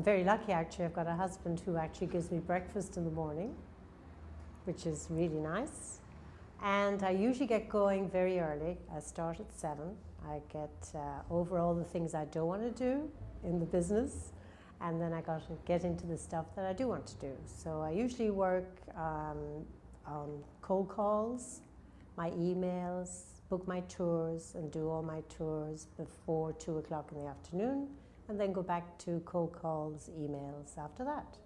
I'm very lucky actually. I've got a husband who actually gives me breakfast in the morning, which is really nice. And I usually get going very early. I start at 7. I get over all the things I don't want to do in the business, and then I got to get into the stuff that I do want to do. So I usually work on cold calls, my emails, book my tours and do all my tours before 2 o'clock in the afternoon, and then go back to cold calls, emails after that.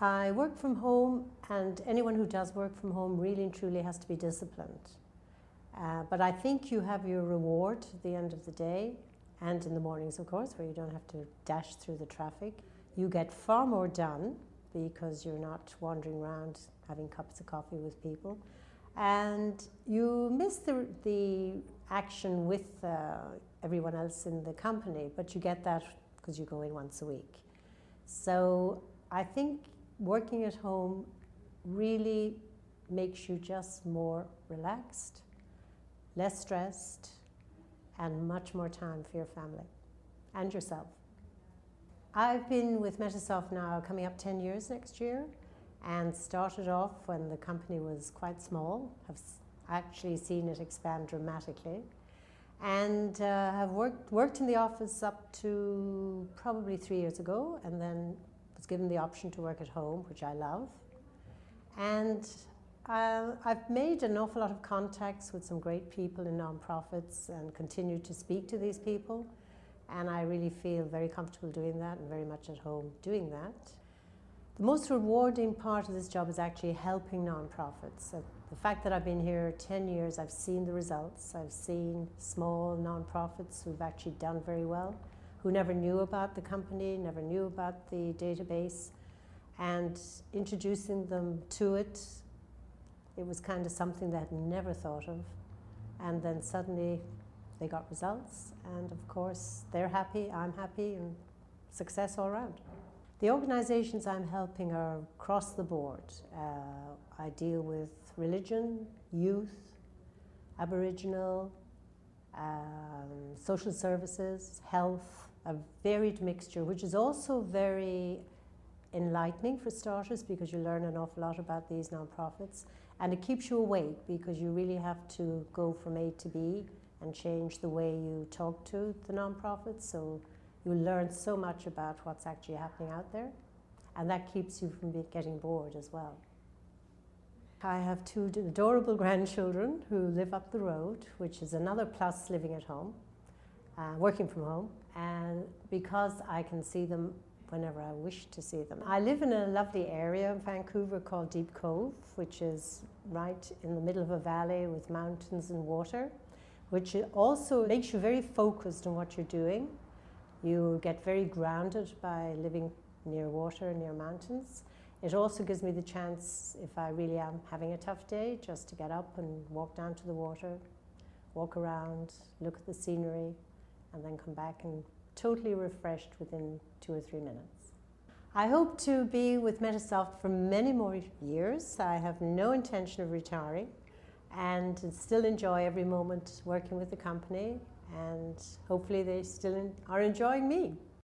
I work from home, and anyone who does work from home really and truly has to be disciplined. But I think you have your reward at the end of the day, and in the mornings, of course, where you don't have to dash through the traffic. You get far more done because you're not wandering around having cups of coffee with people. And you miss the action with everyone else in the company, but you get that because you go in once a week. So I think working at home really makes you just more relaxed, less stressed, and much more time for your family and yourself. I've been with Metasoft now coming up 10 years next year, and started off when the company was quite small. Have actually seen it expand dramatically, and have worked in the office up to probably 3 years ago, and then was given the option to work at home, which I love. And I've made an awful lot of contacts with some great people in nonprofits and continue to speak to these people, and I really feel very comfortable doing that and very much at home doing that. The most rewarding part of this job is actually helping nonprofits. The fact that I've been here 10 years, I've seen the results. I've seen small nonprofits who've actually done very well, who never knew about the company, never knew about the database, and introducing them to it, it was kind of something they had never thought of. And then suddenly they got results, and of course they're happy, I'm happy, and success all around. The organizations I'm helping are across the board. I deal with religion, youth, Aboriginal, social services, health, a varied mixture, which is also very enlightening for starters, because you learn an awful lot about these nonprofits, and it keeps you awake because you really have to go from A to B and change the way you talk to the nonprofits. So you learn so much about what's actually happening out there, and that keeps you from getting bored as well. I have 2 adorable grandchildren who live up the road, which is another plus living at home, working from home, and because I can see them whenever I wish to see them. I live in a lovely area in Vancouver called Deep Cove, which is right in the middle of a valley with mountains and water, which also makes you very focused on what you're doing. You get very grounded by living near water, near mountains. It also gives me the chance, if I really am having a tough day, just to get up and walk down to the water, walk around, look at the scenery, and then come back and totally refreshed within 2 or 3 minutes. I hope to be with Metasoft for many more years. I have no intention of retiring, and still enjoy every moment working with the company, and hopefully they still are enjoying me.